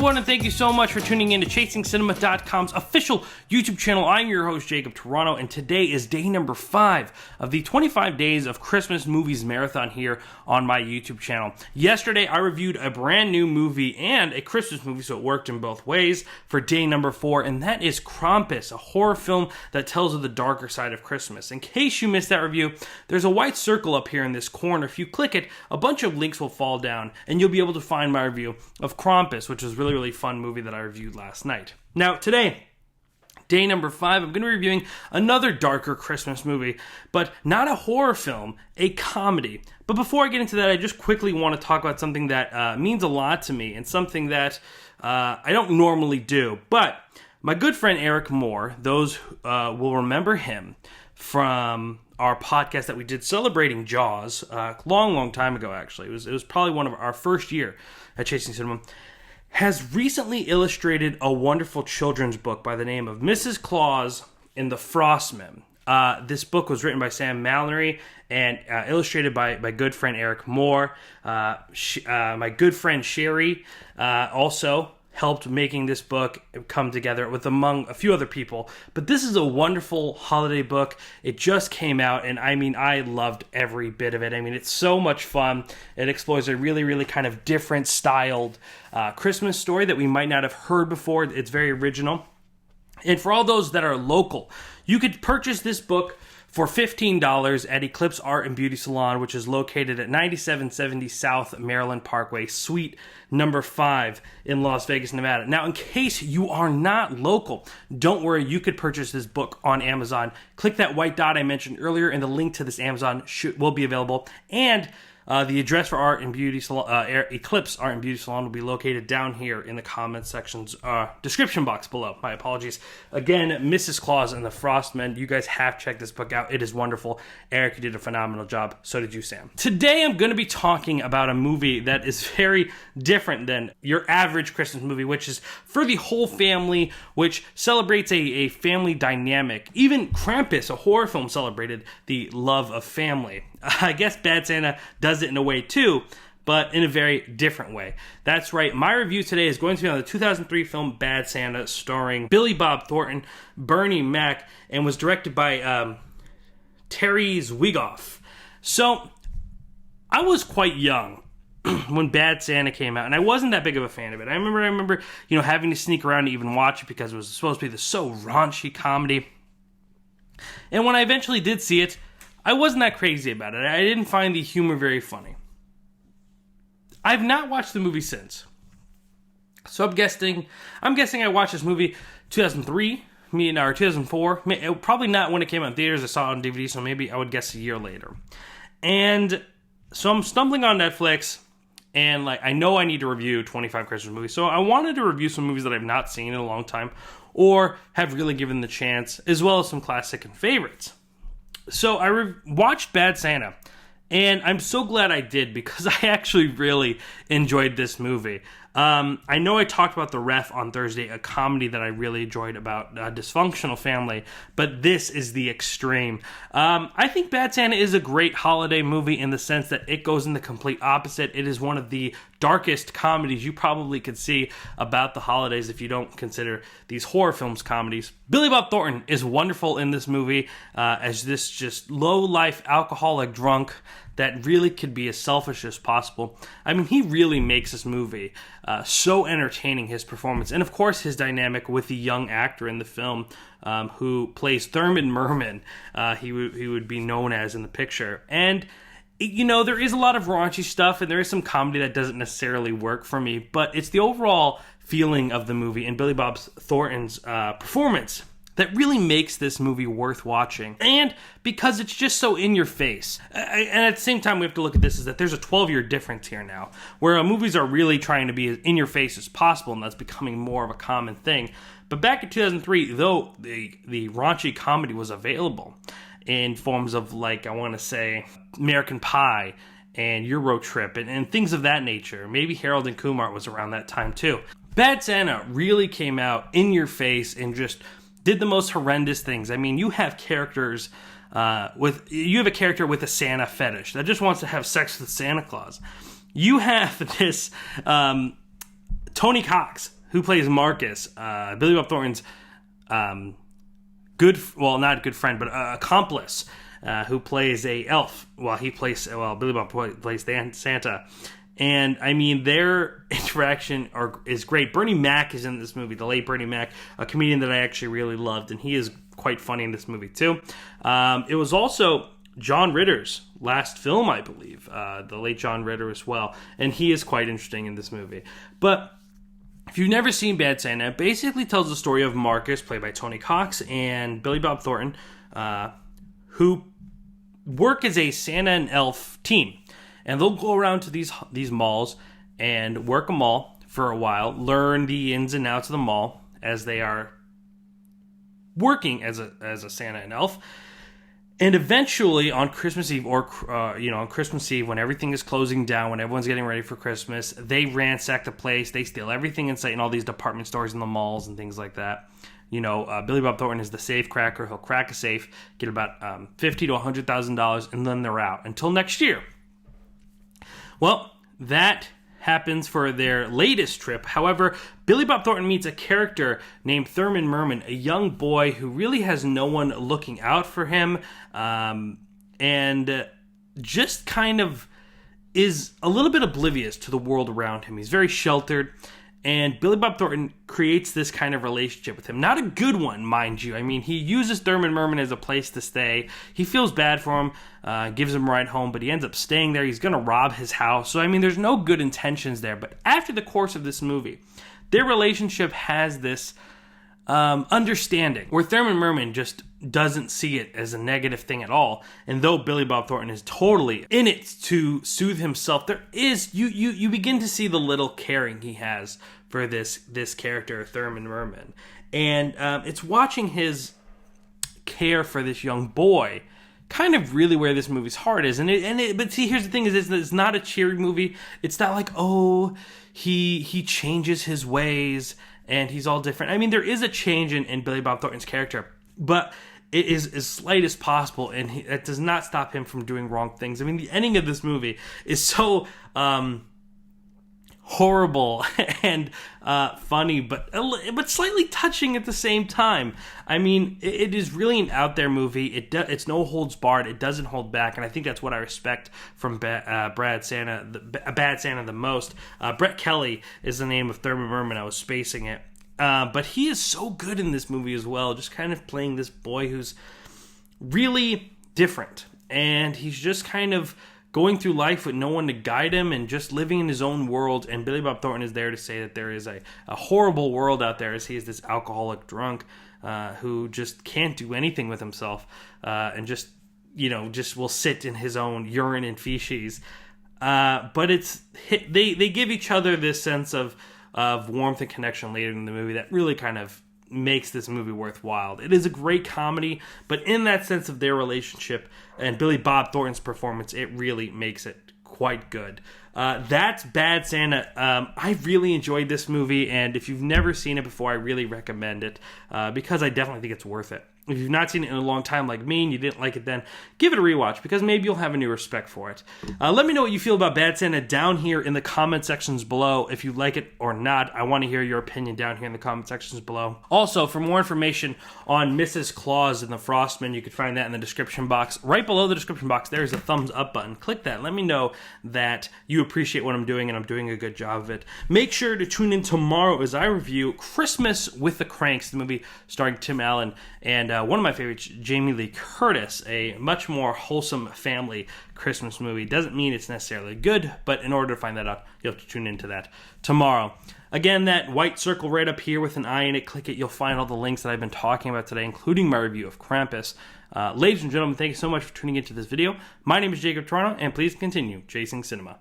everyone, and thank you so much for tuning in to ChasingCinema.com's official YouTube channel. I'm your host, Jacob Toronto, and today is day number 5 of the 25 Days of Christmas Movies Marathon here on my YouTube channel. Yesterday, I reviewed a brand new movie and a Christmas movie, so it worked in both ways, for day number 4, and that is Krampus, a horror film that tells of the darker side of Christmas. In case you missed that review, there's a white circle up here in this corner. If you click it, a bunch of links will fall down, and you'll be able to find my review of Krampus, which was a really fun movie that I reviewed last night. Now, today, day number 5, I'm going to be reviewing another darker Christmas movie, but not a horror film, a comedy. But before I get into that, I just quickly want to talk about something that means a lot to me, and something that I don't normally do. But my good friend Eric Moore, those will remember him from our podcast that we did celebrating Jaws a long time ago, actually. It was probably one of our first year at Chasing Cinema, has recently illustrated a wonderful children's book by the name of Mrs. Claus and the Frost Men. This book was written by Sam Mallory and illustrated by my good friend Eric Moore. My good friend Sherry also helped making this book come together with among a few other people. But this is a wonderful holiday book. It just came out, and I loved every bit of it. It's so much fun. It explores a really kind of different styled Christmas story that we might not have heard before. It's very original. And for all those that are local, you could purchase this book for $15 at Eclips Art and Beauty Salon, which is located at 9770 South Maryland Parkway, Suite number 5 in Las Vegas, Nevada. Now, in case you are not local, don't worry, you could purchase this book on Amazon. Click that white dot I mentioned earlier, and the link to this Amazon will be available. And the address for Art and Beauty Salon, Eclips Art and Beauty Salon, will be located down here in the comments section's description box below. My apologies. Again, Mrs. Claus and the Frost Men. You guys have checked this book out. It is wonderful. Eric, you did a phenomenal job. So did you, Sam. Today, I'm going to be talking about a movie that is very different than your average Christmas movie, which is for the whole family, which celebrates a family dynamic. Even Krampus, a horror film, celebrated the love of family. I guess Bad Santa does it in a way too, but in a very different way. That's right, my review today is going to be on the 2003 film Bad Santa, starring Billy Bob Thornton, Bernie Mac, and was directed by Terry Zwigoff. So, I was quite young when Bad Santa came out, and I wasn't that big of a fan of it. I remember, having to sneak around to even watch it because it was supposed to be this so raunchy comedy. And when I eventually did see it, I wasn't that crazy about it. I didn't find the humor very funny. I've not watched the movie since. So I'm guessing I watched this movie 2003, or 2004. Probably not when it came out in theaters. I saw it on DVD, so maybe I would guess a year later. And so I'm stumbling on Netflix, and I know I need to review 25 Christmas movies. So I wanted to review some movies that I've not seen in a long time, or have really given the chance, as well as some classic and favorites. So I watched Bad Santa, and I'm so glad I did, because I actually really enjoyed this movie. I know I talked about The Ref on Thursday, a comedy that I really enjoyed about a dysfunctional family, but this is the extreme. I think Bad Santa is a great holiday movie in the sense that it goes in the complete opposite. It is one of the darkest comedies you probably could see about the holidays if you don't consider these horror films comedies. Billy Bob Thornton is wonderful in this movie as this just low-life alcoholic drunk that really could be as selfish as possible. He really makes this movie so entertaining, his performance. And of course, his dynamic with the young actor in the film who plays Thurman Merman, he would be known as in the picture. And, there is a lot of raunchy stuff, and there is some comedy that doesn't necessarily work for me, but it's the overall feeling of the movie and Billy Bob Thornton's performance that really makes this movie worth watching. And because it's just so in your face. And at the same time, we have to look at this is that there's a 12-year difference here now, where movies are really trying to be as in your face as possible, and that's becoming more of a common thing. But back in 2003, though the raunchy comedy was available in forms of, I want to say, American Pie and Euro Trip and things of that nature. Maybe Harold and Kumar was around that time too. Bad Santa really came out in your face and just did the most horrendous things. You have characters you have a character with a Santa fetish that just wants to have sex with Santa Claus. You have this Tony Cox, who plays Marcus, Billy Bob Thornton's not good friend, but accomplice, who plays a elf. Billy Bob plays Santa. And, I mean, their interaction is great. Bernie Mac is in this movie, the late Bernie Mac, a comedian that I actually really loved, and he is quite funny in this movie, too. It was also John Ritter's last film, I believe, the late John Ritter as well, and he is quite interesting in this movie. But if you've never seen Bad Santa, it basically tells the story of Marcus, played by Tony Cox, and Billy Bob Thornton, who work as a Santa and elf team. And they'll go around to these malls and work a mall for a while, learn the ins and outs of the mall as they are working as a Santa and elf. And eventually on Christmas Eve, on Christmas Eve when everything is closing down, when everyone's getting ready for Christmas, they ransack the place. They steal everything in sight in all these department stores and the malls and things like that. Billy Bob Thornton is the safe cracker. He'll crack a safe, get about $50,000 to $100,000, and then they're out until next year. Well, that happens for their latest trip. However, Billy Bob Thornton meets a character named Thurman Merman, a young boy who really has no one looking out for him, and just kind of is a little bit oblivious to the world around him. He's very sheltered, and Billy Bob Thornton creates this kind of relationship with him. Not a good one, mind you. I mean, he uses Thurman Merman as a place to stay. He feels bad for him, gives him a ride home, but he ends up staying there. He's going to rob his house. So, I mean, there's no good intentions there. But after the course of this movie, their relationship has this understanding where Thurman Merman just doesn't see it as a negative thing at all. And though Billy Bob Thornton is totally in it to soothe himself, there is you begin to see the little caring he has for this character, Thurman Merman. And it's watching his care for this young boy kind of really where this movie's heart is. But see, here's the thing: is it's not a cheery movie. It's not like, oh, he changes his ways and he's all different. I mean, there is a change in Billy Bob Thornton's character, but it is as slight as possible, and that does not stop him from doing wrong things. I mean, the ending of this movie is so horrible and funny, but slightly touching at the same time. I mean, it is really an out there movie. It's no holds barred. It doesn't hold back, and I think that's what I respect from Bad Santa the most. Brett Kelly is the name of Thurman Merman. I was spacing it, but he is so good in this movie as well. Just kind of playing this boy who's really different, and he's just kind of going through life with no one to guide him and just living in his own world. And Billy Bob Thornton is there to say that there is a horrible world out there, as he is this alcoholic drunk who just can't do anything with himself and just will sit in his own urine and feces. But they give each other this sense of warmth and connection later in the movie that really kind of makes this movie worthwhile. It is a great comedy, but in that sense of their relationship and Billy Bob Thornton's performance, it really makes it quite good. That's Bad Santa. I really enjoyed this movie, and if you've never seen it before, I really recommend it because I definitely think it's worth it. If you've not seen it in a long time like me and you didn't like it then, give it a rewatch because maybe you'll have a new respect for it. Let me know what you feel about Bad Santa down here in the comment sections below. If you like it or not, I want to hear your opinion down here in the comment sections below. Also, for more information on Mrs. Claus and the Frost Men, you can find that in the description box. Right below the description box, there's a thumbs up button. Click that. Let me know that you appreciate what I'm doing and I'm doing a good job of it. Make sure to tune in tomorrow as I review Christmas with the Cranks, the movie starring Tim Allen and one of my favorites, Jamie Lee Curtis, a much more wholesome family Christmas movie. Doesn't mean it's necessarily good, but in order to find that out, you'll have to tune into that tomorrow. Again, that white circle right up here with an eye in it, click it, you'll find all the links that I've been talking about today, including my review of Krampus. Ladies and gentlemen, thank you so much for tuning into this video. My name is Jacob Toronto, and please continue chasing cinema.